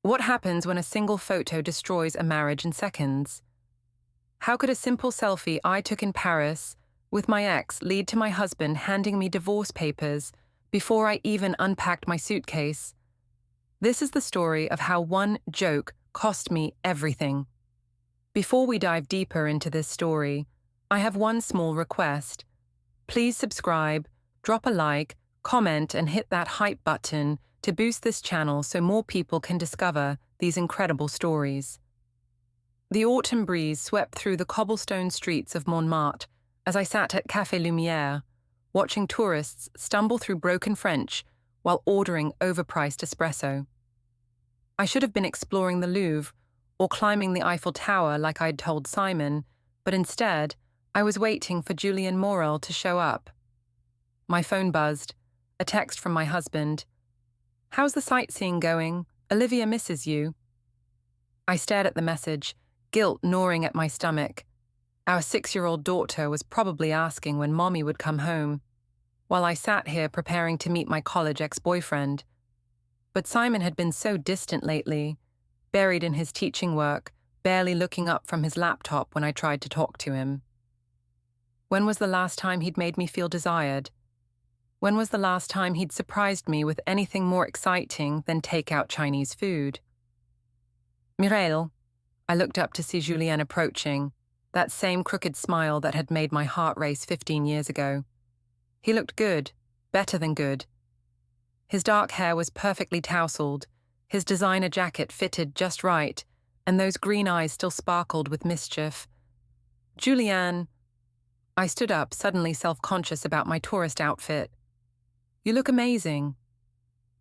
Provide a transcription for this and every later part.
What happens when a single photo destroys a marriage in seconds? How could a simple selfie I took in Paris with my ex lead to my husband handing me divorce papers before I even unpacked my suitcase? This is the story of how one joke cost me everything. Before we dive deeper into this story, I have one small request. Please subscribe, drop a like, comment, and hit that hype button to boost this channel so more people can discover these incredible stories. The autumn breeze swept through the cobblestone streets of Montmartre as I sat at Café Lumière, watching tourists stumble through broken French while ordering overpriced espresso. I should have been exploring the Louvre or climbing the Eiffel Tower like I'd told Simon, but instead, I was waiting for Julien Morel to show up. My phone buzzed, a text from my husband. "How's the sightseeing going? Olivia misses you." I stared at the message, guilt gnawing at my stomach. Our 6-year-old daughter was probably asking when Mommy would come home, while I sat here preparing to meet my college ex-boyfriend. But Simon had been so distant lately, buried in his teaching work, barely looking up from his laptop when I tried to talk to him. When was the last time he'd made me feel desired? When was the last time he'd surprised me with anything more exciting than take-out Chinese food? Mireille, I looked up to see Julien approaching, that same crooked smile that had made my heart race 15 years ago. He looked good, better than good. His dark hair was perfectly tousled, his designer jacket fitted just right, and those green eyes still sparkled with mischief. "Julien," I stood up, suddenly self-conscious about my tourist outfit. "You look amazing."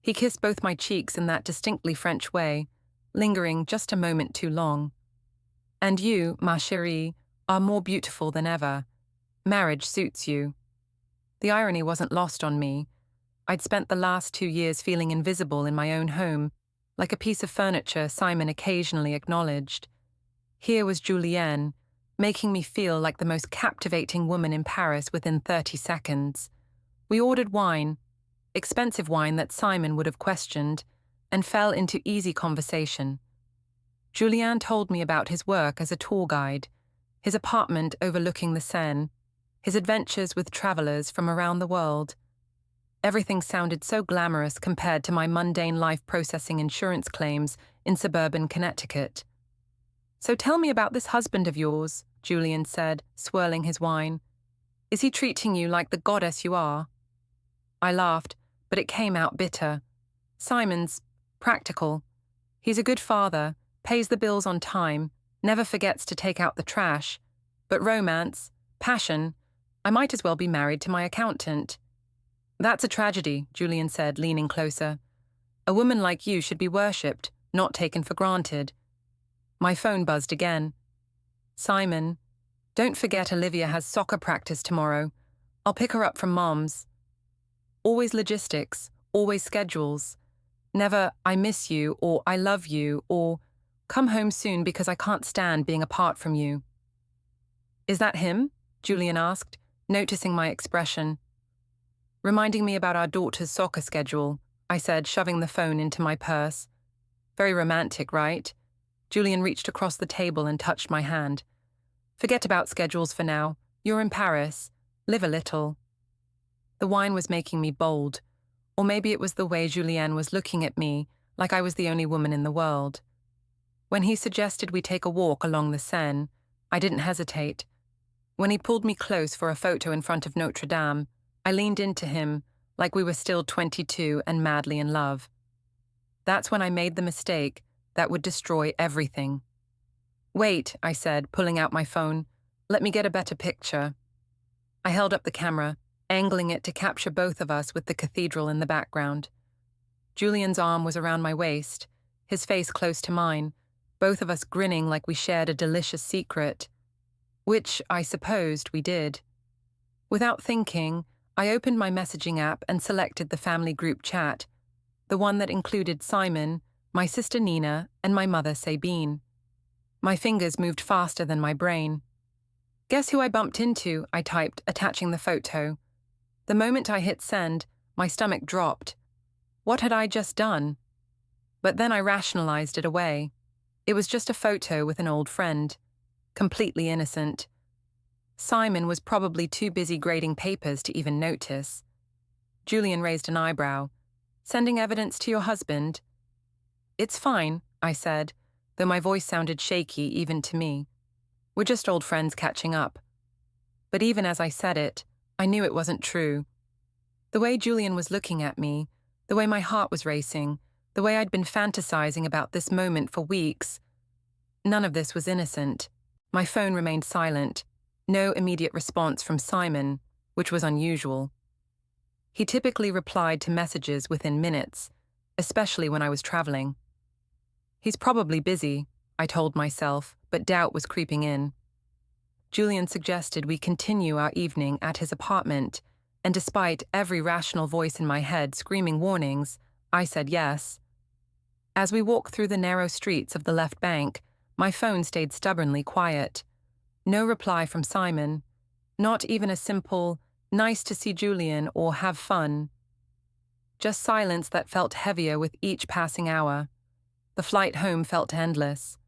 He kissed both my cheeks in that distinctly French way, lingering just a moment too long. "And you, ma chérie, are more beautiful than ever. Marriage suits you." The irony wasn't lost on me. I'd spent the last 2 years feeling invisible in my own home, like a piece of furniture Simon occasionally acknowledged. Here was Julien, making me feel like the most captivating woman in Paris within 30 seconds. We ordered wine, expensive wine that Simon would have questioned, and fell into easy conversation. Julien told me about his work as a tour guide, his apartment overlooking the Seine, his adventures with travelers from around the world. Everything sounded so glamorous compared to my mundane life processing insurance claims in suburban Connecticut. "So tell me about this husband of yours," Julien said, swirling his wine. "Is he treating you like the goddess you are?" I laughed, but it came out bitter. "Simon's practical. He's a good father, pays the bills on time, never forgets to take out the trash. But romance, passion, I might as well be married to my accountant." "That's a tragedy," Julien said, leaning closer. "A woman like you should be worshipped, not taken for granted." My phone buzzed again. "Simon, don't forget Olivia has soccer practice tomorrow. I'll pick her up from Mom's." Always logistics, always schedules. Never, "I miss you," or "I love you," or "come home soon because I can't stand being apart from you." "Is that him?" Julien asked, noticing my expression. "Reminding me about our daughter's soccer schedule," I said, shoving the phone into my purse. "Very romantic, right?" Julien reached across the table and touched my hand. "Forget about schedules for now. You're in Paris. Live a little." The wine was making me bold, or maybe it was the way Julien was looking at me, like I was the only woman in the world. When he suggested we take a walk along the Seine, I didn't hesitate. When he pulled me close for a photo in front of Notre Dame, I leaned into him like we were still 22 and madly in love. That's when I made the mistake that would destroy everything. "Wait," I said, pulling out my phone. "Let me get a better picture." I held up the camera, angling it to capture both of us with the cathedral in the background. Julian's arm was around my waist, his face close to mine, both of us grinning like we shared a delicious secret. Which, I supposed, we did. Without thinking, I opened my messaging app and selected the family group chat, the one that included Simon, my sister Nina, and my mother Sabine. My fingers moved faster than my brain. "Guess who I bumped into?" I typed, attaching the photo. The moment I hit send, my stomach dropped. What had I just done? But then I rationalized it away. It was just a photo with an old friend. Completely innocent. Simon was probably too busy grading papers to even notice. Julian raised an eyebrow. Sending evidence to your husband? It's fine, I said, though my voice sounded shaky even to me. We're just old friends catching up. But even as I said it, I knew it wasn't true. The way Julian was looking at me, the way my heart was racing, the way I'd been fantasizing about this moment for weeks, none of this was innocent. My phone remained silent. No immediate response from Simon, which was unusual. He typically replied to messages within minutes, especially when I was traveling. He's probably busy, I told myself, but doubt was creeping in. Julian suggested we continue our evening at his apartment, and despite every rational voice in my head screaming warnings, I said yes. As we walked through the narrow streets of the left bank, my phone stayed stubbornly quiet. No reply from Simon, not even a simple, nice to see Julian or have fun. Just silence that felt heavier with each passing hour. The flight home felt endless.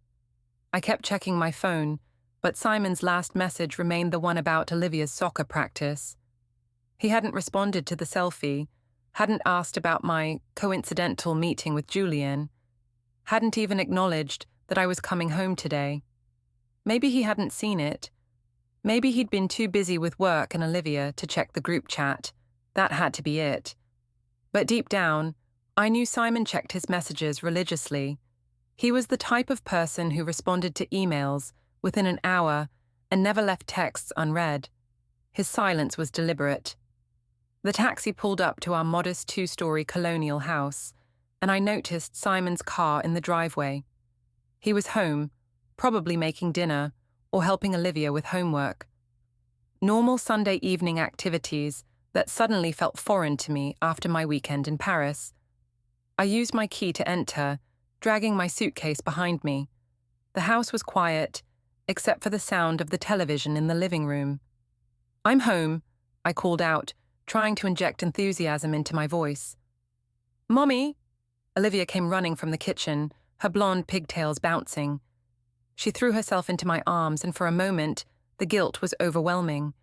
I kept checking my phone, but Simon's last message remained the one about Olivia's soccer practice. He hadn't responded to the selfie, hadn't asked about my coincidental meeting with Julian, hadn't even acknowledged that I was coming home today. Maybe he hadn't seen it. Maybe he'd been too busy with work and Olivia to check the group chat. That had to be it. But deep down, I knew Simon checked his messages religiously. He was the type of person who responded to emails within an hour and never left texts unread. His silence was deliberate. The taxi pulled up to our modest two-story colonial house, and I noticed Simon's car in the driveway. He was home, probably making dinner or helping Olivia with homework. Normal Sunday evening activities that suddenly felt foreign to me after my weekend in Paris. I used my key to enter, dragging my suitcase behind me. The house was quiet, except for the sound of the television in the living room. "I'm home," I called out, trying to inject enthusiasm into my voice. "Mommy!" Olivia came running from the kitchen, her blonde pigtails bouncing. She threw herself into my arms, and for a moment, the guilt was overwhelming.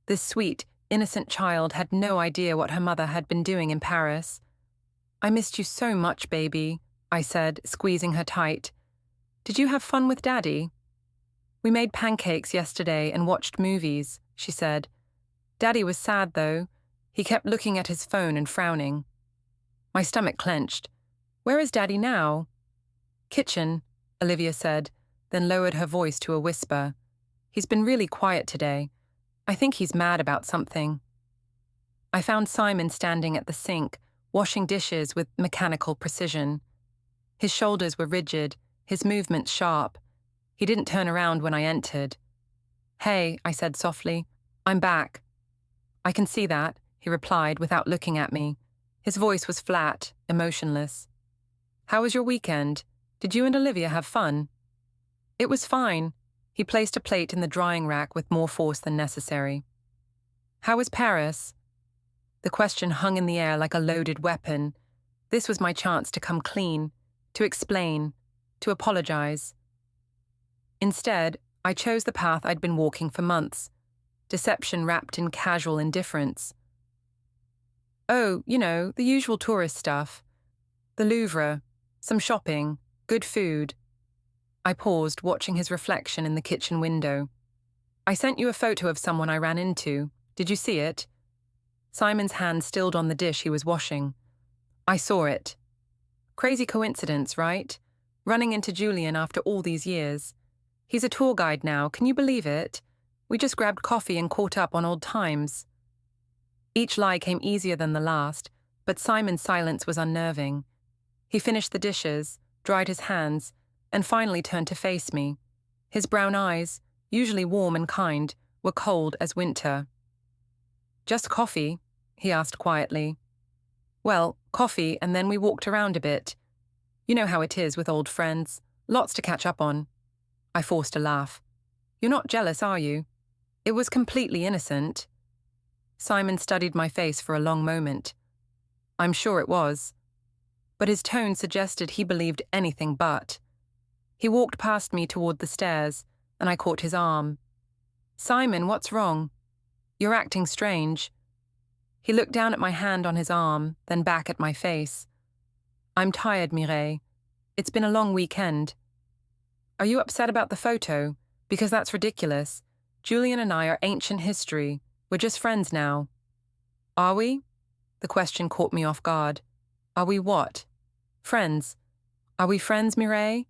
This sweet, innocent child had no idea what her mother had been doing in Paris. "I missed you so much, baby," I said, squeezing her tight. "Did you have fun with Daddy?" "We made pancakes yesterday and watched movies," she said. "Daddy was sad, though. He kept looking at his phone and frowning." My stomach clenched. "Where is Daddy now?" "Kitchen," Olivia said, then lowered her voice to a whisper. "He's been really quiet today. I think he's mad about something." I found Simon standing at the sink, washing dishes with mechanical precision. His shoulders were rigid, his movements sharp. He didn't turn around when I entered. "Hey," I said softly, "I'm back." "I can see that," he replied without looking at me. His voice was flat, emotionless. "How was your weekend? Did you and Olivia have fun?" "It was fine." He placed a plate in the drying rack with more force than necessary. "How was Paris?" The question hung in the air like a loaded weapon. This was my chance to come clean, to explain, to apologize. Instead, I chose the path I'd been walking for months, deception wrapped in casual indifference. "Oh, the usual tourist stuff. The Louvre, some shopping, good food." I paused, watching his reflection in the kitchen window. "I sent you a photo of someone I ran into. Did you see it?" Simon's hand stilled on the dish he was washing. "I saw it. Crazy coincidence, right? Running into Julian after all these years. He's a tour guide now, can you believe it? We just grabbed coffee and caught up on old times." Each lie came easier than the last, but Simon's silence was unnerving. He finished the dishes, dried his hands, and finally turned to face me. His brown eyes, usually warm and kind, were cold as winter. "Just coffee?" he asked quietly. "Well, coffee, and then we walked around a bit. You know how it is with old friends. Lots to catch up on." I forced a laugh. "You're not jealous, are you?" "It was completely innocent." Simon studied my face for a long moment. "I'm sure it was." but his tone suggested he believed anything but. He walked past me toward the stairs, and I caught his arm. "Simon, what's wrong? You're acting strange." He looked down at my hand on his arm, then back at my face. "I'm tired, Mireille. It's been a long weekend." "Are you upset about the photo? Because that's ridiculous. Julian and I are ancient history. We're just friends now." "Are we?" The question caught me off guard. "Are we what?" "Friends. Are we friends, Mireille?"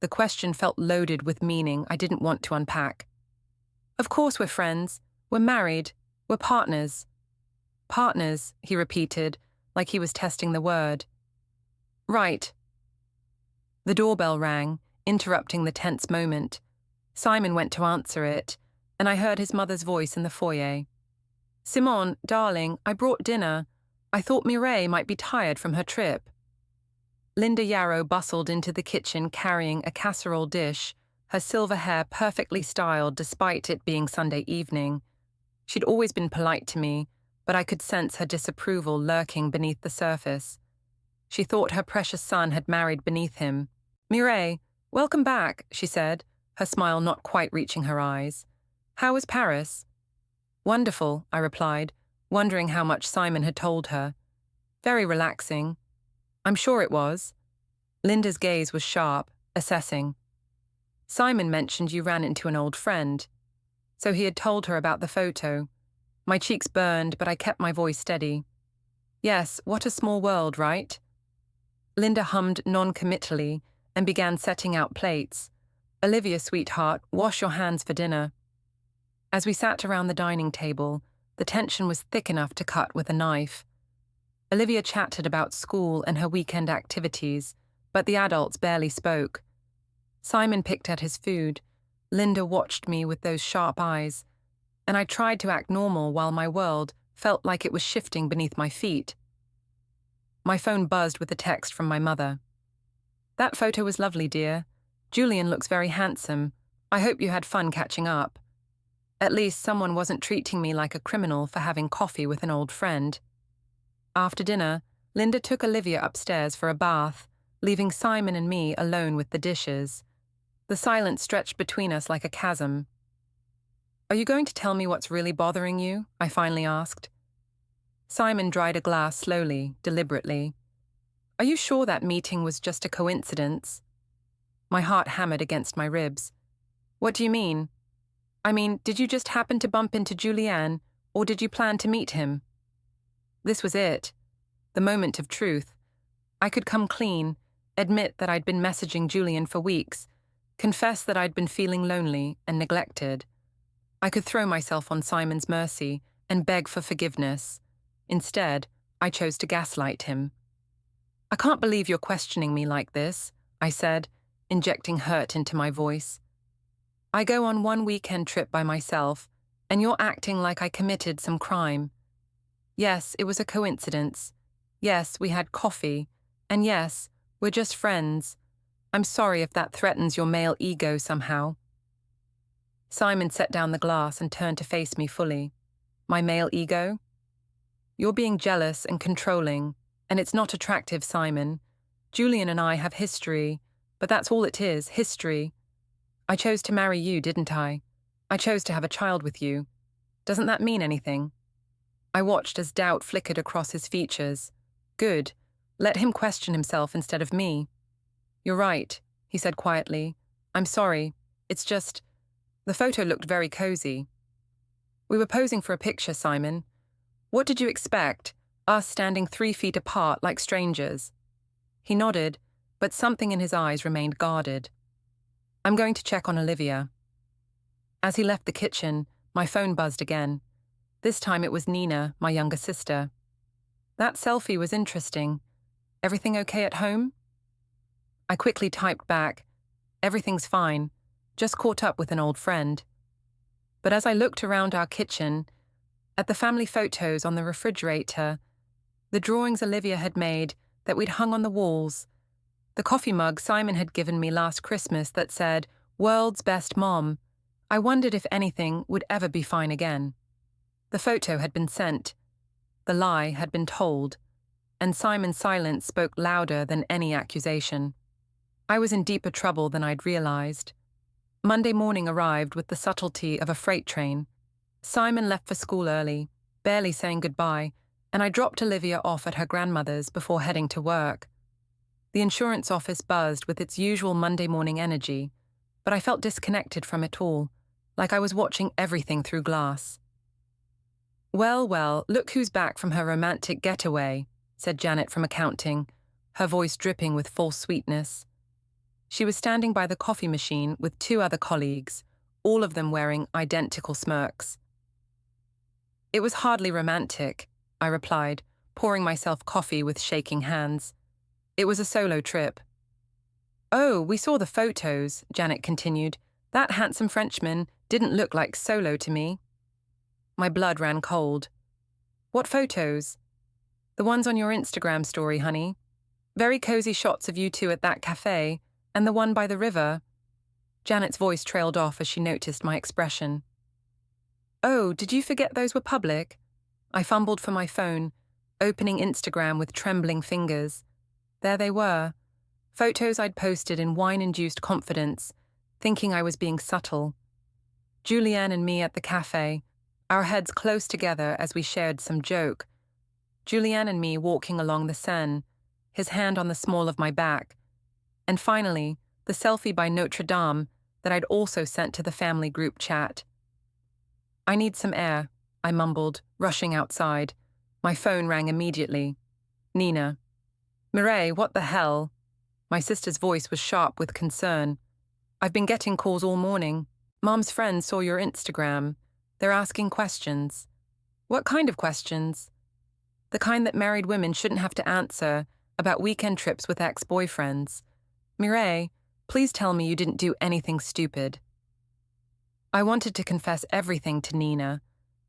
The question felt loaded with meaning I didn't want to unpack. "Of course we're friends. We're married. We're partners." "Partners," he repeated, like he was testing the word. "Right." The doorbell rang, interrupting the tense moment. Simon went to answer it, and I heard his mother's voice in the foyer. "Simone, darling, I brought dinner. I thought Mireille might be tired from her trip." Linda Yarrow bustled into the kitchen carrying a casserole dish, her silver hair perfectly styled despite it being Sunday evening. She'd always been polite to me, but I could sense her disapproval lurking beneath the surface. She thought her precious son had married beneath him. "Mireille, welcome back," she said, her smile not quite reaching her eyes. "How was Paris?" "Wonderful," I replied, wondering how much Simon had told her. "Very relaxing." "I'm sure it was." Linda's gaze was sharp, assessing. "Simon mentioned you ran into an old friend." So he had told her about the photo. My cheeks burned, but I kept my voice steady. "Yes, what a small world, right?" Linda hummed non-committally and began setting out plates. "Olivia, sweetheart, wash your hands for dinner." As we sat around the dining table, the tension was thick enough to cut with a knife. Olivia chatted about school and her weekend activities, but the adults barely spoke. Simon picked at his food. Linda watched me with those sharp eyes, and I tried to act normal while my world felt like it was shifting beneath my feet. My phone buzzed with a text from my mother. "That photo was lovely, dear. Julian looks very handsome. I hope you had fun catching up. At least someone wasn't treating me like a criminal for having coffee with an old friend." After dinner, Linda took Olivia upstairs for a bath, leaving Simon and me alone with the dishes. The silence stretched between us like a chasm. "Are you going to tell me what's really bothering you?" I finally asked. Simon dried a glass slowly, deliberately. "Are you sure that meeting was just a coincidence?" My heart hammered against my ribs. "What do you mean?" "I mean, did you just happen to bump into Julian, or did you plan to meet him?" This was it. The moment of truth. I could come clean, admit that I'd been messaging Julian for weeks, confess that I'd been feeling lonely and neglected. I could throw myself on Simon's mercy and beg for forgiveness. Instead, I chose to gaslight him. "I can't believe you're questioning me like this," I said, injecting hurt into my voice. "I go on one weekend trip by myself, and you're acting like I committed some crime. Yes, it was a coincidence. Yes, we had coffee. And yes, we're just friends. I'm sorry if that threatens your male ego somehow." Simon set down the glass and turned to face me fully. "My male ego?" "You're being jealous and controlling, and it's not attractive, Simon. Julian and I have history, but that's all it is, history. I chose to marry you, didn't I? I chose to have a child with you. Doesn't that mean anything?" I watched as doubt flickered across his features. Good. Let him question himself instead of me. "You're right," he said quietly. "I'm sorry. It's just, the photo looked very cozy." "We were posing for a picture, Simon. What did you expect? Us standing 3 feet apart like strangers?" He nodded, but something in his eyes remained guarded. "I'm going to check on Olivia." As he left the kitchen, my phone buzzed again. This time it was Nina, my younger sister. "That selfie was interesting. Everything okay at home?" I quickly typed back, "Everything's fine. Just caught up with an old friend." But as I looked around our kitchen, at the family photos on the refrigerator, the drawings Olivia had made that we'd hung on the walls, the coffee mug Simon had given me last Christmas that said, "World's Best Mom," I wondered if anything would ever be fine again. The photo had been sent. The lie had been told. and Simon's silence spoke louder than any accusation. I was in deeper trouble than I'd realized. Monday morning arrived with the subtlety of a freight train. Simon left for school early, barely saying goodbye, and I dropped Olivia off at her grandmother's before heading to work. The insurance office buzzed with its usual Monday morning energy, but I felt disconnected from it all, like I was watching everything through glass. "Well, well, look who's back from her romantic getaway," said Janet from accounting, her voice dripping with false sweetness. She was standing by the coffee machine with 2 other colleagues, all of them wearing identical smirks. "It was hardly romantic," I replied, pouring myself coffee with shaking hands. "It was a solo trip." "Oh, we saw the photos," Janet continued. "That handsome Frenchman didn't look like solo to me." My blood ran cold. "What photos?" "The ones on your Instagram story, honey. Very cozy shots of you two at that cafe, and the one by the river." Janet's voice trailed off as she noticed my expression. "Oh, did you forget those were public?" I fumbled for my phone, opening Instagram with trembling fingers. There they were, photos I'd posted in wine-induced confidence, thinking I was being subtle. Julianne and me at the cafe, our heads close together as we shared some joke. Julianne and me walking along the Seine, his hand on the small of my back. And finally, the selfie by Notre Dame that I'd also sent to the family group chat. "I need some air," I mumbled, rushing outside. My phone rang immediately. Nina. "Mireille, what the hell?" My sister's voice was sharp with concern. "I've been getting calls all morning. Mom's friends saw your Instagram. They're asking questions." "What kind of questions?" "The kind that married women shouldn't have to answer, about weekend trips with ex-boyfriends. Mireille, please tell me you didn't do anything stupid." I wanted to confess everything to Nina.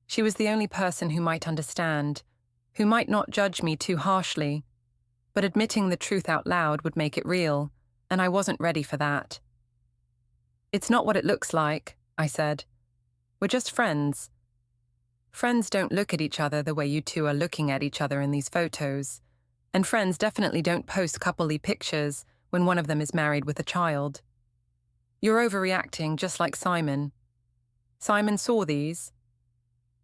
She was the only person who might understand, who might not judge me too harshly. But admitting the truth out loud would make it real, and I wasn't ready for that. "It's not what it looks like," I said. "We're just friends." Friends don't look at each other the way you two are looking at each other in these photos, and friends definitely don't post coupley pictures when one of them is married with a child. "You're overreacting just like Simon." "Simon saw these?"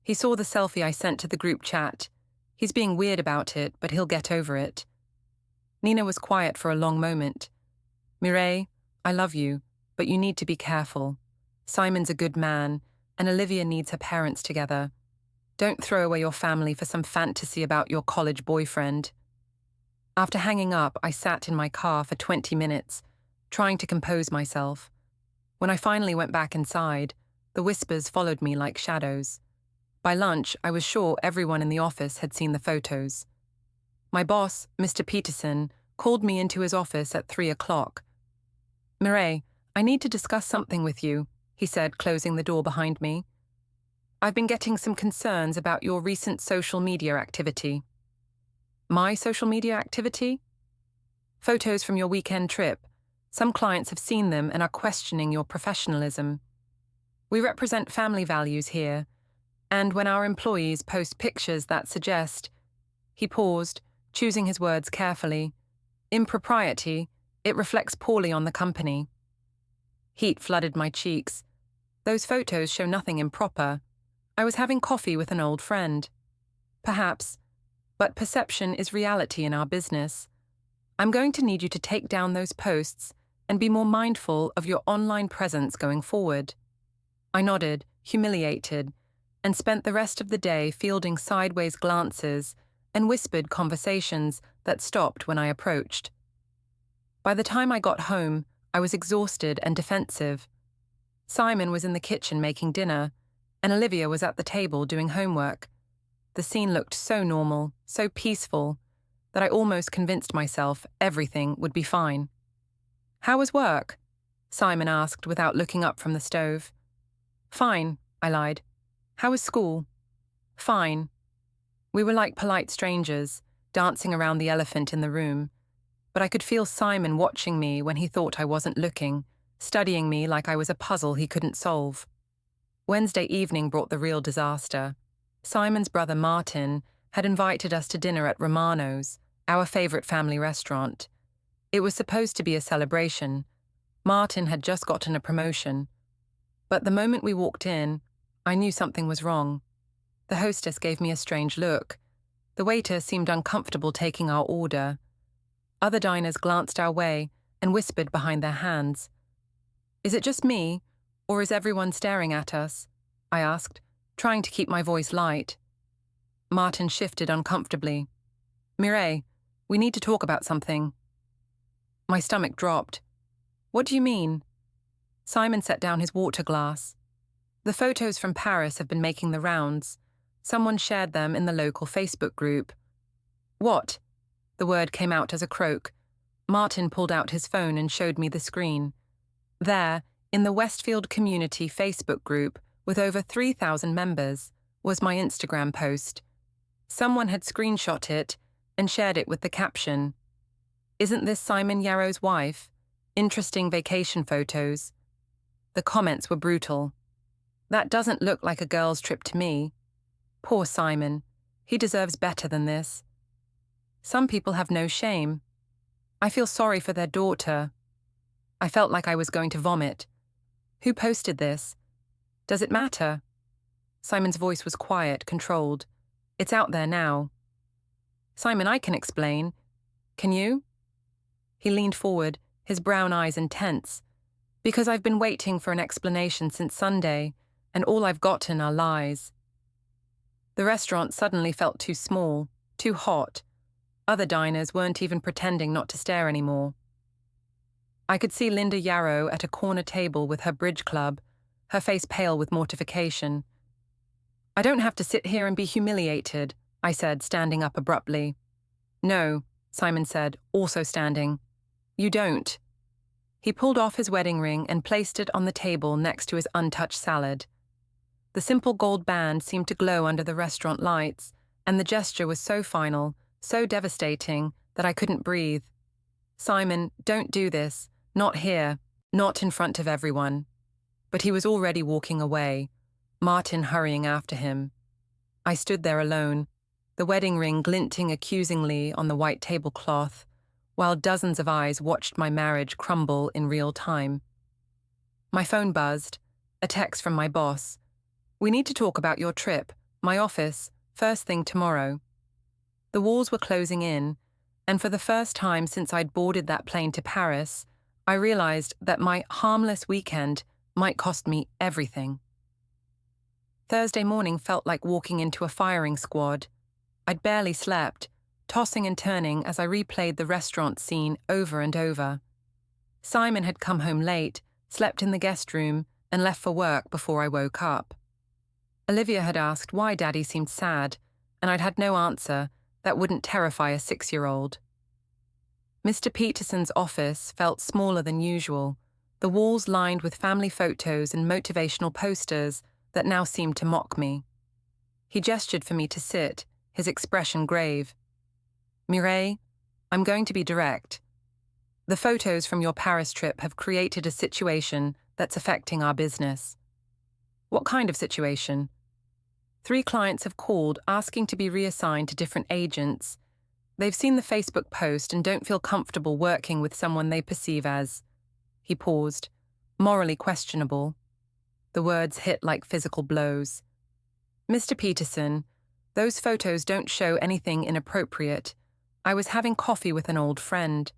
"He saw the selfie I sent to the group chat. He's being weird about it, but he'll get over it." Nina was quiet for a long moment. "Mireille, I love you, but you need to be careful. Simon's a good man, and Olivia needs her parents together. Don't throw away your family for some fantasy about your college boyfriend." After hanging up, I sat in my car for 20 minutes, trying to compose myself. When I finally went back inside, the whispers followed me like shadows. By lunch, I was sure everyone in the office had seen the photos. My boss, Mr. Peterson, called me into his office at 3 o'clock. "Mireille, I need to discuss something with you," he said, closing the door behind me. "I've been getting some concerns about your recent social media activity." "My social media activity?" "Photos from your weekend trip. Some clients have seen them and are questioning your professionalism. We represent family values here, and when our employees post pictures that suggest—" He paused, choosing his words carefully. "Impropriety, it reflects poorly on the company." Heat flooded my cheeks. Those photos show nothing improper. I was having coffee with an old friend. Perhaps, but perception is reality in our business. I'm going to need you to take down those posts and be more mindful of your online presence going forward. I nodded, humiliated, and spent the rest of the day fielding sideways glances and whispered conversations that stopped when I approached. By the time I got home, I was exhausted and defensive. Simon was in the kitchen making dinner, and Olivia was at the table doing homework. The scene looked so normal, so peaceful, that I almost convinced myself everything would be fine. "How was work?" Simon asked without looking up from the stove. "Fine," I lied. "How was school?" "Fine." We were like polite strangers, dancing around the elephant in the room, but I could feel Simon watching me when he thought I wasn't looking, studying me like I was a puzzle he couldn't solve. Wednesday evening brought the real disaster. Simon's brother Martin had invited us to dinner at Romano's, our favorite family restaurant. It was supposed to be a celebration. Martin had just gotten a promotion. But the moment we walked in, I knew something was wrong. The hostess gave me a strange look. The waiter seemed uncomfortable taking our order. Other diners glanced our way and whispered behind their hands. "Is it just me, or is everyone staring at us?" I asked, trying to keep my voice light. Martin shifted uncomfortably. "Mireille, we need to talk about something." My stomach dropped. "What do you mean?" Simon set down his water glass. "The photos from Paris have been making the rounds. Someone shared them in the local Facebook group." "What?" The word came out as a croak. Martin pulled out his phone and showed me the screen. There, in the Westfield Community Facebook group, with over 3,000 members, was my Instagram post. Someone had screenshot it and shared it with the caption, "Isn't this Simon Yarrow's wife? Interesting vacation photos." The comments were brutal. "That doesn't look like a girl's trip to me. Poor Simon. He deserves better than this." Some people have no shame. I feel sorry for their daughter. I felt like I was going to vomit. Who posted this? Does it matter? Simon's voice was quiet, controlled. It's out there now. "Simon, I can explain. Can you?" He leaned forward, his brown eyes intense. "Because I've been waiting for an explanation since Sunday, and all I've gotten are lies." The restaurant suddenly felt too small, too hot. Other diners weren't even pretending not to stare anymore. I could see Linda Yarrow at a corner table with her bridge club, her face pale with mortification. "I don't have to sit here and be humiliated," I said, standing up abruptly. "No," Simon said, also standing. "You don't." He pulled off his wedding ring and placed it on the table next to his untouched salad. The simple gold band seemed to glow under the restaurant lights, and the gesture was so final, so devastating, that I couldn't breathe. "Simon, don't do this. Not here. Not in front of everyone." But he was already walking away, Martin hurrying after him. I stood there alone, the wedding ring glinting accusingly on the white tablecloth, while dozens of eyes watched my marriage crumble in real time. My phone buzzed, a text from my boss. "We need to talk about your trip, my office, first thing tomorrow." The walls were closing in, and for the first time since I'd boarded that plane to Paris, I realized that my harmless weekend might cost me everything. Thursday morning felt like walking into a firing squad. I'd barely slept, tossing and turning as I replayed the restaurant scene over and over. Simon had come home late, slept in the guest room, and left for work before I woke up. Olivia had asked why Daddy seemed sad, and I'd had no answer that wouldn't terrify a 6-year-old. Mr. Peterson's office felt smaller than usual, the walls lined with family photos and motivational posters that now seemed to mock me. He gestured for me to sit, his expression grave. "Mireille, I'm going to be direct. The photos from your Paris trip have created a situation that's affecting our business." "What kind of situation?" 3 clients have called asking to be reassigned to different agents. They've seen the Facebook post and don't feel comfortable working with someone they perceive as, he paused, morally questionable. The words hit like physical blows. "Mr. Peterson, those photos don't show anything inappropriate. I was having coffee with an old friend.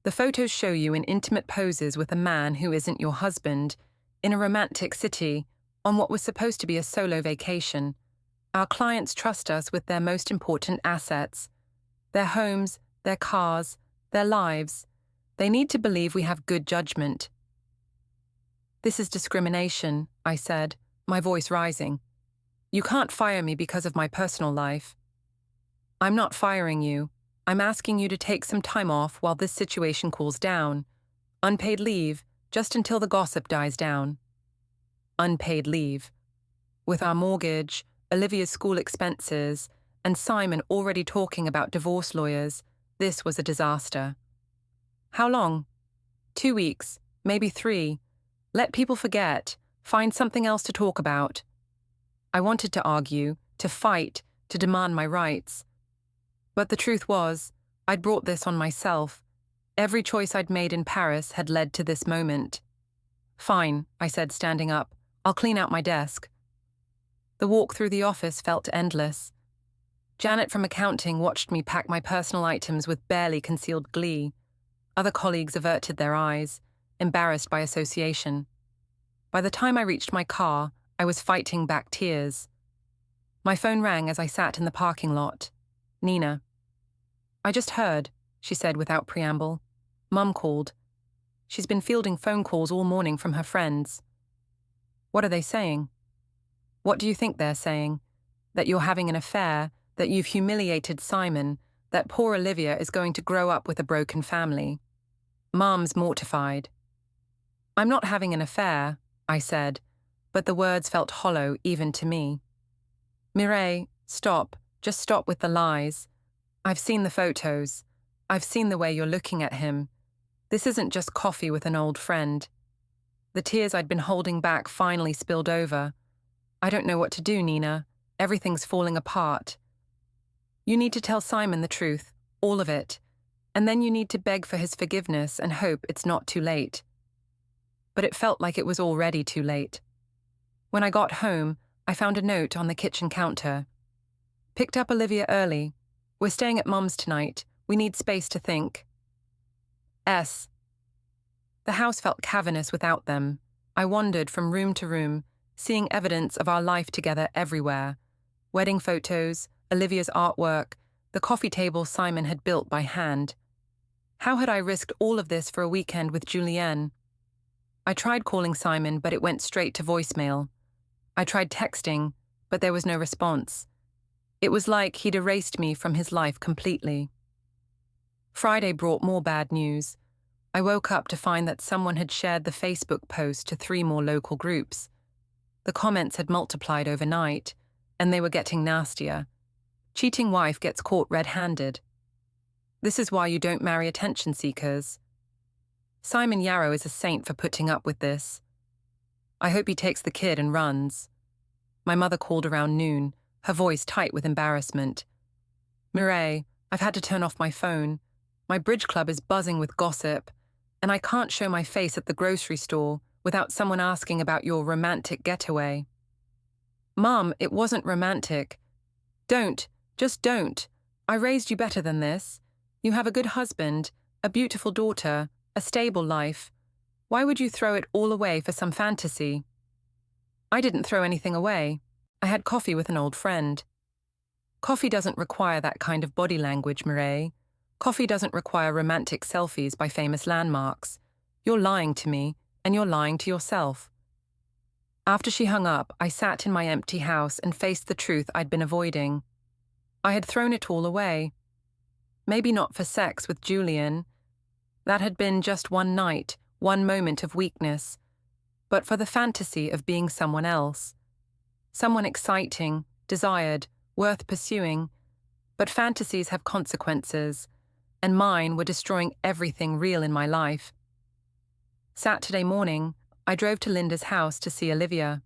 The photos show you in intimate poses with a man who isn't your husband, in a romantic city, on what was supposed to be a solo vacation. Our clients trust us with their most important assets. Their homes, their cars, their lives. They need to believe we have good judgment." "This is discrimination," I said, my voice rising. "You can't fire me because of my personal life." "I'm not firing you. I'm asking you to take some time off while this situation cools down. Unpaid leave, just until the gossip dies down." Unpaid leave. With our mortgage, Olivia's school expenses, and Simon already talking about divorce lawyers, this was a disaster. "How long?" 2 weeks, maybe 3. Let people forget, find something else to talk about. I wanted to argue, to fight, to demand my rights. But the truth was, I'd brought this on myself. Every choice I'd made in Paris had led to this moment. Fine, I said, standing up. I'll clean out my desk. The walk through the office felt endless. Janet from accounting watched me pack my personal items with barely concealed glee. Other colleagues averted their eyes, embarrassed by association. By the time I reached my car, I was fighting back tears. My phone rang as I sat in the parking lot. Nina. I just heard, she said without preamble. Mum called. She's been fielding phone calls all morning from her friends. What are they saying? What do you think they're saying? That you're having an affair, that you've humiliated Simon, that poor Olivia is going to grow up with a broken family. Mum's mortified. I'm not having an affair, I said, but the words felt hollow even to me. Mireille, stop, just stop with the lies. I've seen the photos. I've seen the way you're looking at him. This isn't just coffee with an old friend. The tears I'd been holding back finally spilled over. I don't know what to do, Nina. Everything's falling apart. You need to tell Simon the truth, all of it, and then you need to beg for his forgiveness and hope it's not too late. But it felt like it was already too late. When I got home, I found a note on the kitchen counter. Picked up Olivia early. We're staying at Mum's tonight. We need space to think. S. The house felt cavernous without them. I wandered from room to room, seeing evidence of our life together everywhere. Wedding photos, Olivia's artwork, the coffee table Simon had built by hand. How had I risked all of this for a weekend with Julienne? I tried calling Simon, but it went straight to voicemail. I tried texting, but there was no response. It was like he'd erased me from his life completely. Friday brought more bad news. I woke up to find that someone had shared the Facebook post to 3 more local groups. The comments had multiplied overnight, and they were getting nastier. Cheating wife gets caught red-handed. This is why you don't marry attention seekers. Simon Yarrow is a saint for putting up with this. I hope he takes the kid and runs. My mother called around noon, her voice tight with embarrassment. Mireille, I've had to turn off my phone. My bridge club is buzzing with gossip, and I can't show my face at the grocery store without someone asking about your romantic getaway. Mum, it wasn't romantic. Just don't. I raised you better than this. You have a good husband, a beautiful daughter, a stable life. Why would you throw it all away for some fantasy? I didn't throw anything away. I had coffee with an old friend. Coffee doesn't require that kind of body language, Mireille. Coffee doesn't require romantic selfies by famous landmarks. You're lying to me, and you're lying to yourself. After she hung up, I sat in my empty house and faced the truth I'd been avoiding. I had thrown it all away. Maybe not for sex with Julian. That had been just one night, one moment of weakness, but for the fantasy of being someone else. Someone exciting, desired, worth pursuing. But fantasies have consequences, and mine were destroying everything real in my life. Saturday morning, I drove to Linda's house to see Olivia.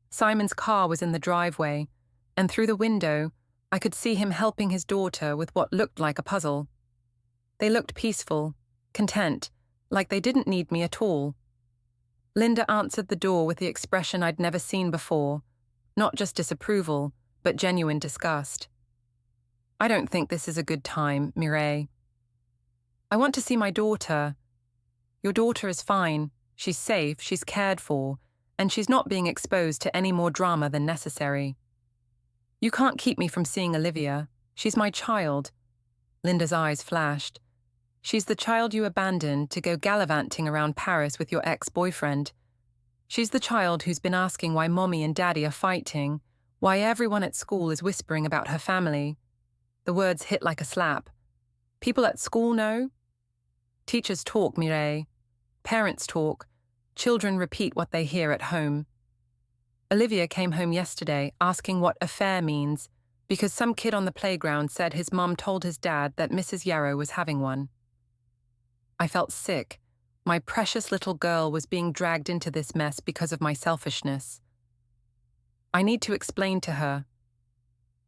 Simon's car was in the driveway, and through the window, I could see him helping his daughter with what looked like a puzzle. They looked peaceful, content, like they didn't need me at all. Linda answered the door with the expression I'd never seen before, not just disapproval, but genuine disgust. I don't think this is a good time, Mireille. I want to see my daughter. Your daughter is fine. She's safe, she's cared for, and she's not being exposed to any more drama than necessary. You can't keep me from seeing Olivia. She's my child. Linda's eyes flashed. She's the child you abandoned to go gallivanting around Paris with your ex-boyfriend. She's the child who's been asking why Mommy and Daddy are fighting, why everyone at school is whispering about her family. The words hit like a slap. People at school know? Teachers talk, Mireille. Parents talk. Children repeat what they hear at home. Olivia came home yesterday asking what affair means because some kid on the playground said his mum told his dad that Mrs. Yarrow was having one. I felt sick. My precious little girl was being dragged into this mess because of my selfishness. I need to explain to her.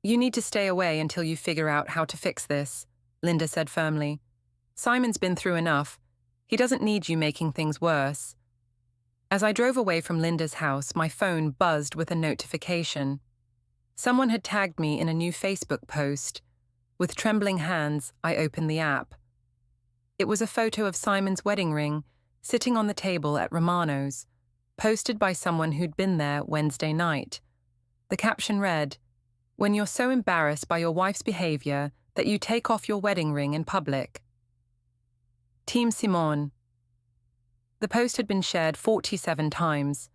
You need to stay away until you figure out how to fix this. Linda said firmly. Simon's been through enough. He doesn't need you making things worse. As I drove away from Linda's house, my phone buzzed with a notification. Someone had tagged me in a new Facebook post. With trembling hands, I opened the app. It was a photo of Simon's wedding ring sitting on the table at Romano's, posted by someone who'd been there Wednesday night. The caption read, "When you're so embarrassed by your wife's behavior that you take off your wedding ring in public." Team Simone. The post had been shared 47 times.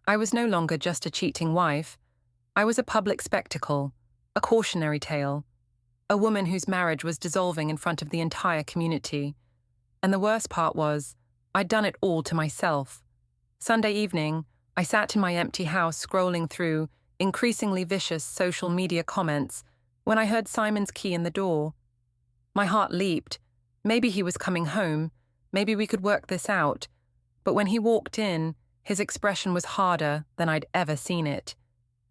I was no longer just a cheating wife. I was a public spectacle, a cautionary tale, a woman whose marriage was dissolving in front of the entire community. And the worst part was, I'd done it all to myself. Sunday evening, I sat in my empty house scrolling through increasingly vicious social media comments when I heard Simon's key in the door. My heart leaped. Maybe he was coming home. Maybe we could work this out. But when he walked in, his expression was harder than I'd ever seen it.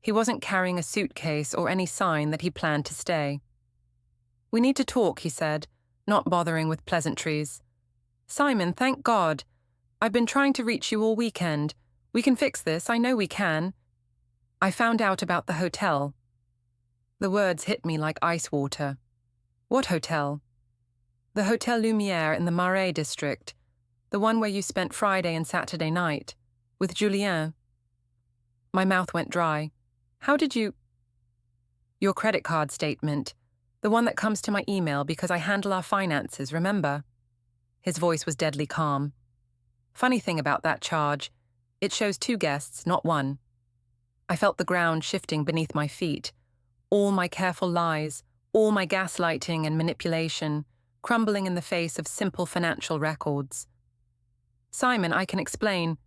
He wasn't carrying a suitcase or any sign that he planned to stay. "We need to talk," he said, not bothering with pleasantries. "Simon, thank God. I've been trying to reach you all weekend. We can fix this, I know we can. I found out about the hotel." The words hit me like ice water. "What hotel?" "The Hotel Lumière in the Marais district, the one where you spent Friday and Saturday night, with Julien." My mouth went dry. "How did you—" "Your credit card statement, the one that comes to my email because I handle our finances, remember?" His voice was deadly calm. "Funny thing about that charge, it shows 2 guests, not 1. I felt the ground shifting beneath my feet. All my careful lies, all my gaslighting and manipulation, crumbling in the face of simple financial records. "Simon, I can explain."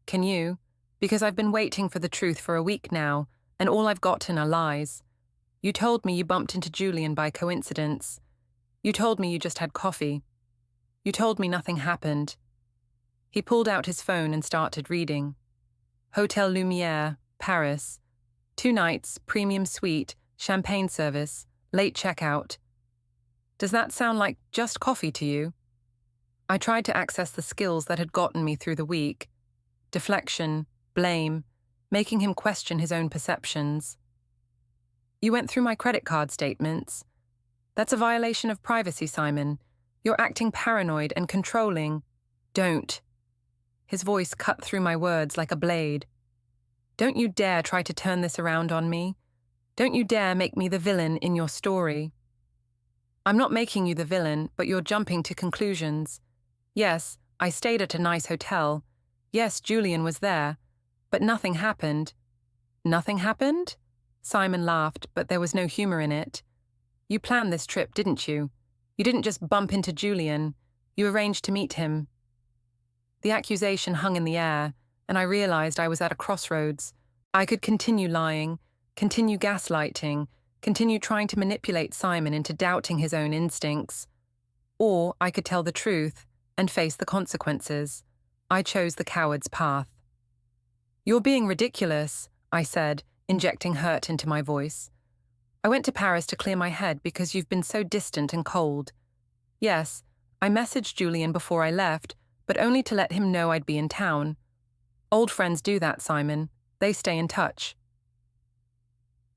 "Can you? Because I've been waiting for the truth for a week now, and all I've gotten are lies. You told me you bumped into Julian by coincidence. You told me you just had coffee. You told me nothing happened." He pulled out his phone and started reading. "Hotel Lumière, Paris. 2 nights, premium suite, champagne service, late checkout. Does that sound like just coffee to you?" I tried to access the skills that had gotten me through the week. Deflection, blame, making him question his own perceptions. "You went through my credit card statements. That's a violation of privacy, Simon. You're acting paranoid and controlling." "Don't." His voice cut through my words like a blade. "Don't you dare try to turn this around on me. Don't you dare make me the villain in your story." "I'm not making you the villain, but you're jumping to conclusions. Yes, I stayed at a nice hotel. Yes, Julian was there. But nothing happened." "Nothing happened?" Simon laughed, but there was no humor in it. "You planned this trip, didn't you? You didn't just bump into Julian. You arranged to meet him." The accusation hung in the air, and I realized I was at a crossroads. I could continue lying, continue gaslighting, continue trying to manipulate Simon into doubting his own instincts. Or I could tell the truth and face the consequences. I chose the coward's path. "You're being ridiculous," I said, injecting hurt into my voice. "I went to Paris to clear my head because you've been so distant and cold. Yes, I messaged Julian before I left, but only to let him know I'd be in town. Old friends do that, Simon. They stay in touch."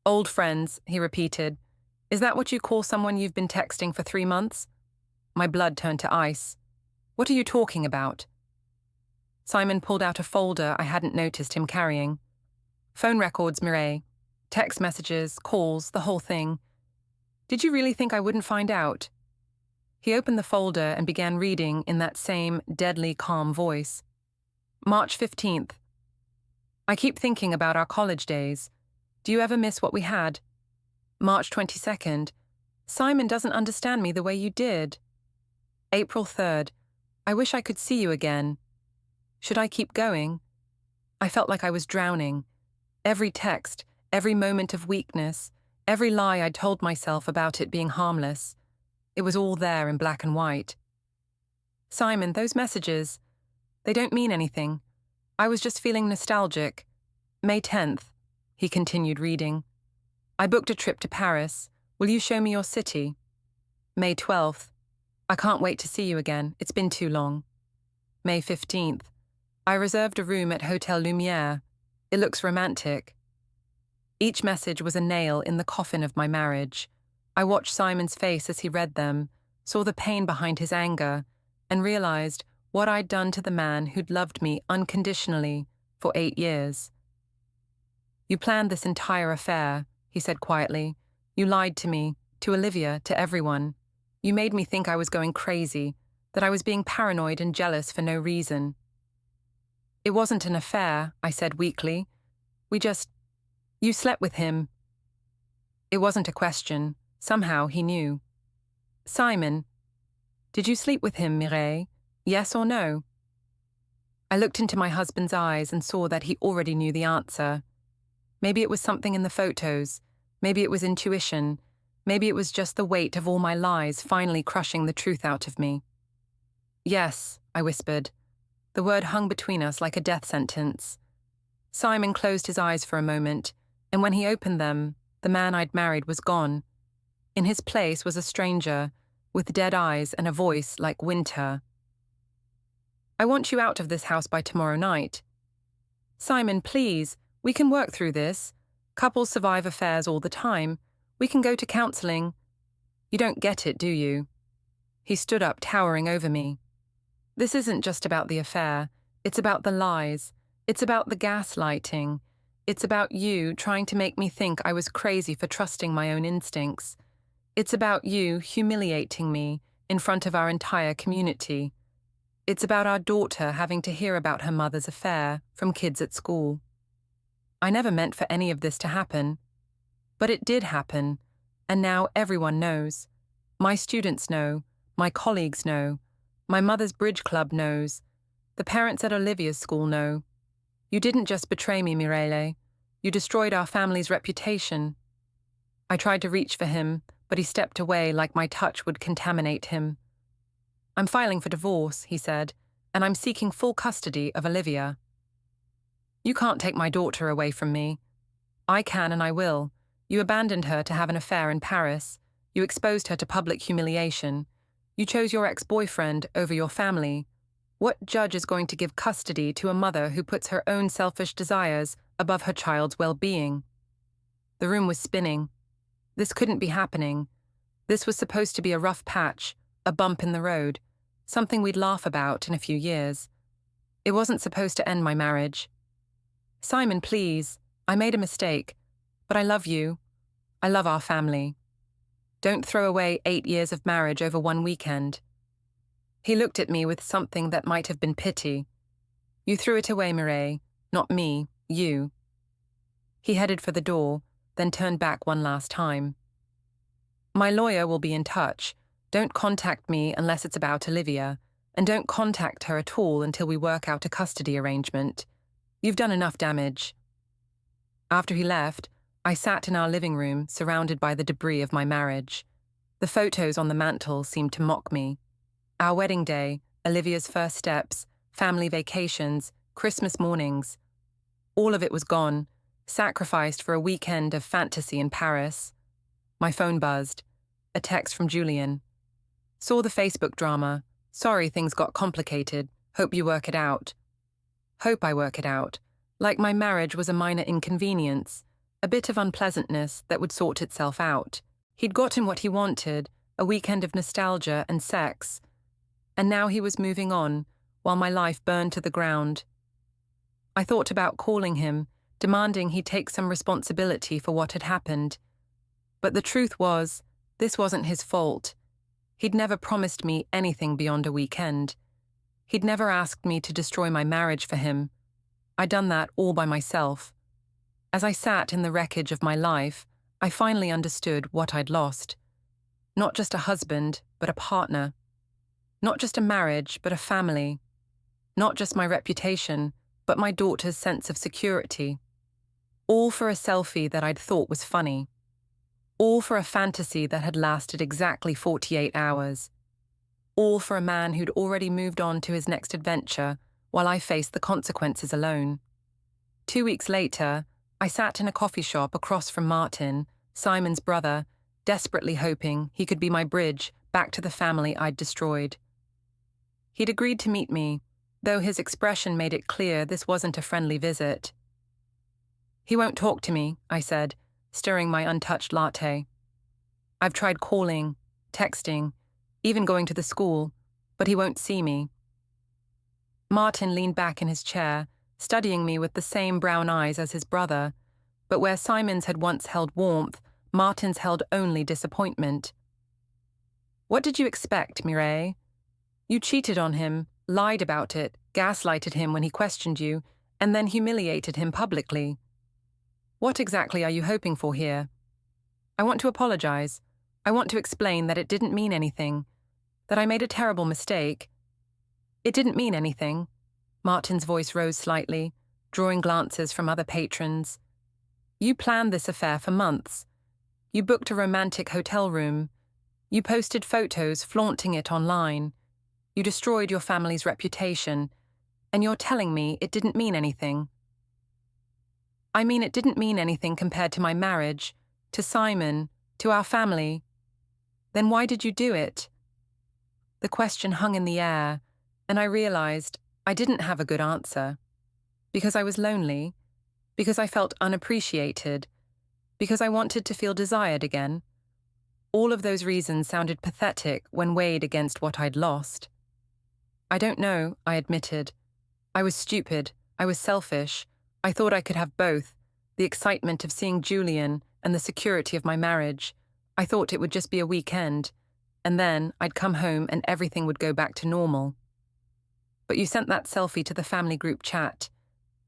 "Old friends," he repeated. "Is that what you call someone you've been texting for 3 months?" My blood turned to ice. "What are you talking about?" Simon pulled out a folder I hadn't noticed him carrying. "Phone records, Mireille. Text messages, calls, the whole thing. Did you really think I wouldn't find out?" He opened the folder and began reading in that same deadly calm voice. "March 15th. I keep thinking about our college days. Do you ever miss what we had? March 22nd. Simon doesn't understand me the way you did. April 3rd. I wish I could see you again. Should I keep going?" I felt like I was drowning. Every text, every moment of weakness, every lie I'd told myself about it being harmless. It was all there in black and white. "Simon, those messages, they don't mean anything. I was just feeling nostalgic. May 10th, he continued reading. "I booked a trip to Paris. Will you show me your city?" May 12th. I can't wait to see you again. It's been too long. May 15th. I reserved a room at Hotel Lumière. It looks romantic. Each message was a nail in the coffin of my marriage. I watched Simon's face as he read them, saw the pain behind his anger, and realized what I'd done to the man who'd loved me unconditionally for 8 years. You planned this entire affair, he said quietly. You lied to me, to Olivia, to everyone. You made me think I was going crazy, that I was being paranoid and jealous for no reason. It wasn't an affair, I said weakly. You slept with him. It wasn't a question. Somehow he knew. Simon, did you sleep with him, Mireille? Yes or no? I looked into my husband's eyes and saw that he already knew the answer. Maybe it was something in the photos. Maybe it was intuition. Maybe it was just the weight of all my lies finally crushing the truth out of me. Yes, I whispered. The word hung between us like a death sentence. Simon closed his eyes for a moment, and when he opened them, the man I'd married was gone. In his place was a stranger, with dead eyes and a voice like winter. I want you out of this house by tomorrow night. Simon, please, we can work through this. Couples survive affairs all the time. We can go to counseling. You don't get it, do you? He stood up, towering over me. This isn't just about the affair. It's about the lies. It's about the gaslighting. It's about you trying to make me think I was crazy for trusting my own instincts. It's about you humiliating me in front of our entire community. It's about our daughter having to hear about her mother's affair from kids at school. I never meant for any of this to happen. But it did happen, and now everyone knows. My students know, my colleagues know, my mother's bridge club knows, the parents at Olivia's school know. You didn't just betray me, Mireille. You destroyed our family's reputation. I tried to reach for him, but he stepped away like my touch would contaminate him. I'm filing for divorce, he said, and I'm seeking full custody of Olivia. You can't take my daughter away from me. I can and I will. You abandoned her to have an affair in Paris. You exposed her to public humiliation. You chose your ex-boyfriend over your family. What judge is going to give custody to a mother who puts her own selfish desires above her child's well-being? The room was spinning. This couldn't be happening. This was supposed to be a rough patch, a bump in the road, something we'd laugh about in a few years. It wasn't supposed to end my marriage. Simon, please, I made a mistake, but I love you. I love our family. Don't throw away 8 years of marriage over one weekend. He looked at me with something that might have been pity. You threw it away, Mireille. Not me, you. He headed for the door, then turned back one last time. My lawyer will be in touch. Don't contact me unless it's about Olivia, and don't contact her at all until we work out a custody arrangement. You've done enough damage. After he left, I sat in our living room, surrounded by the debris of my marriage. The photos on the mantel seemed to mock me. Our wedding day, Olivia's first steps, family vacations, Christmas mornings. All of it was gone, sacrificed for a weekend of fantasy in Paris. My phone buzzed. A text from Julian. Saw the Facebook drama. Sorry things got complicated. Hope you work it out. Hope I work it out. Like my marriage was a minor inconvenience, a bit of unpleasantness that would sort itself out. He'd gotten what he wanted, a weekend of nostalgia and sex. And now he was moving on, while my life burned to the ground. I thought about calling him, demanding he take some responsibility for what had happened. But the truth was, this wasn't his fault. He'd never promised me anything beyond a weekend. He'd never asked me to destroy my marriage for him. I'd done that all by myself. As I sat in the wreckage of my life, I finally understood what I'd lost. Not just a husband, but a partner. Not just a marriage, but a family. Not just my reputation, but my daughter's sense of security. All for a selfie that I'd thought was funny. All for a fantasy that had lasted exactly 48 hours. All for a man who'd already moved on to his next adventure, while I faced the consequences alone. 2 weeks later, I sat in a coffee shop across from Martin, Simon's brother, desperately hoping he could be my bridge back to the family I'd destroyed. He'd agreed to meet me, though his expression made it clear this wasn't a friendly visit. "He won't talk to me," I said, stirring my untouched latte. "I've tried calling, texting, even going to the school, but he won't see me." Martin leaned back in his chair, studying me with the same brown eyes as his brother, but where Simon's had once held warmth, Martin's held only disappointment. "What did you expect, Mireille? You cheated on him, lied about it, gaslighted him when he questioned you, and then humiliated him publicly. What exactly are you hoping for here? I want to apologize. I want to explain that it didn't mean anything, that I made a terrible mistake." "It didn't mean anything." Martin's voice rose slightly, drawing glances from other patrons. "You planned this affair for months. You booked a romantic hotel room. You posted photos flaunting it online. You destroyed your family's reputation, and you're telling me it didn't mean anything." "I mean, it didn't mean anything compared to my marriage, to Simon, to our family. Then why did you do it?" The question hung in the air, and I realized I didn't have a good answer. Because I was lonely, because I felt unappreciated, because I wanted to feel desired again. All of those reasons sounded pathetic when weighed against what I'd lost. "I don't know," I admitted. "I was stupid. I was selfish. I thought I could have both, the excitement of seeing Julian and the security of my marriage. I thought it would just be a weekend, and then I'd come home and everything would go back to normal. But you sent that selfie to the family group chat.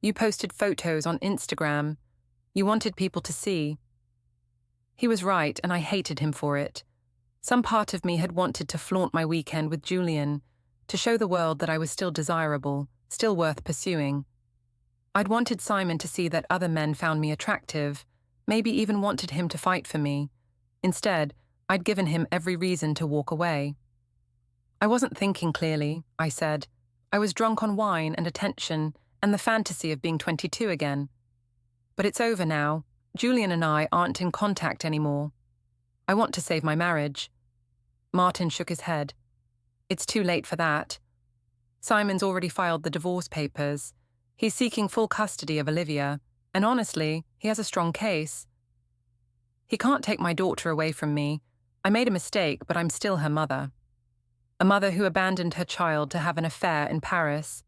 You posted photos on Instagram. You wanted people to see." He was right, and I hated him for it. Some part of me had wanted to flaunt my weekend with Julian, to show the world that I was still desirable, still worth pursuing. I'd wanted Simon to see that other men found me attractive, maybe even wanted him to fight for me. Instead, I'd given him every reason to walk away. "I wasn't thinking clearly," I said. "I was drunk on wine and attention and the fantasy of being 22 again. But it's over now. Julian and I aren't in contact anymore. I want to save my marriage." Martin shook his head. "It's too late for that. Simon's already filed the divorce papers. He's seeking full custody of Olivia, and honestly, he has a strong case. He can't take my daughter away from me. I made a mistake, but I'm still her mother. A mother who abandoned her child to have an affair in Paris.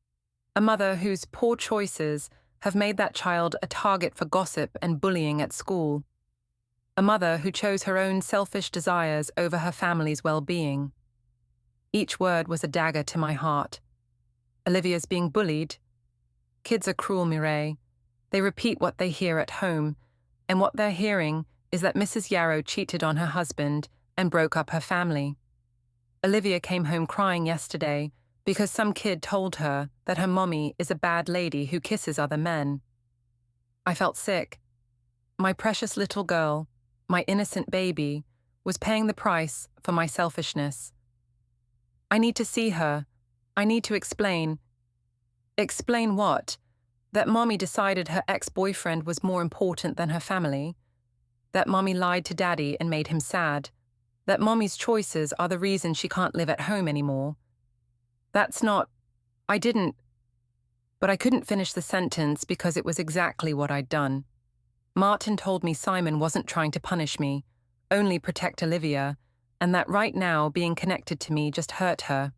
A mother whose poor choices have made that child a target for gossip and bullying at school. A mother who chose her own selfish desires over her family's well-being." Each word was a dagger to my heart. Olivia's being bullied. Kids are cruel, Mireille. They repeat what they hear at home, and what they're hearing is that Mrs. Yarrow cheated on her husband and broke up her family. Olivia came home crying yesterday because some kid told her that her mommy is a bad lady who kisses other men. I felt sick. My precious little girl, my innocent baby, was paying the price for my selfishness. I need to see her. I need to explain. Explain what? That mommy decided her ex-boyfriend was more important than her family. That mommy lied to daddy and made him sad. That mommy's choices are the reason she can't live at home anymore. That's not... I didn't... But I couldn't finish the sentence because it was exactly what I'd done. Martin told me Simon wasn't trying to punish me, only protect Olivia, and that right now being connected to me just hurt her.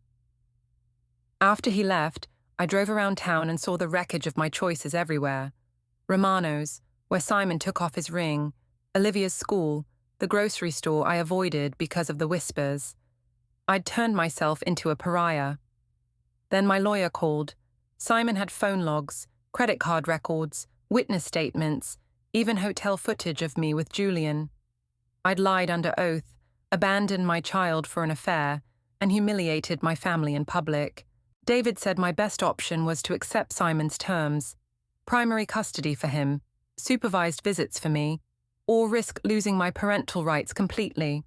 After he left, I drove around town and saw the wreckage of my choices everywhere. Romano's, where Simon took off his ring, Olivia's school, the grocery store I avoided because of the whispers. I'd turned myself into a pariah. Then my lawyer called. Simon had phone logs, credit card records, witness statements, even hotel footage of me with Julian. I'd lied under oath, abandoned my child for an affair, and humiliated my family in public. David said my best option was to accept Simon's terms, primary custody for him, supervised visits for me, or risk losing my parental rights completely.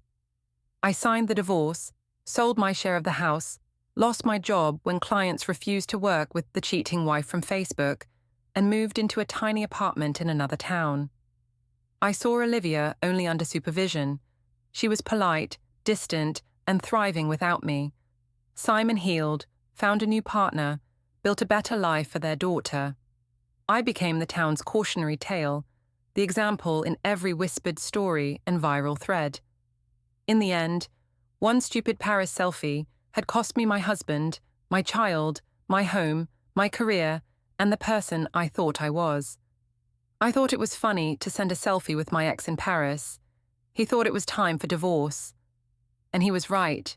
I signed the divorce, sold my share of the house, lost my job when clients refused to work with the cheating wife from Facebook, and moved into a tiny apartment in another town. I saw Olivia only under supervision. She was polite, distant, and thriving without me. Simon healed, found a new partner, built a better life for their daughter. I became the town's cautionary tale, the example in every whispered story and viral thread. In the end, one stupid Paris selfie had cost me my husband, my child, my home, my career, and the person I thought I was. I thought it was funny to send a selfie with my ex in Paris. He thought it was time for divorce. And he was right.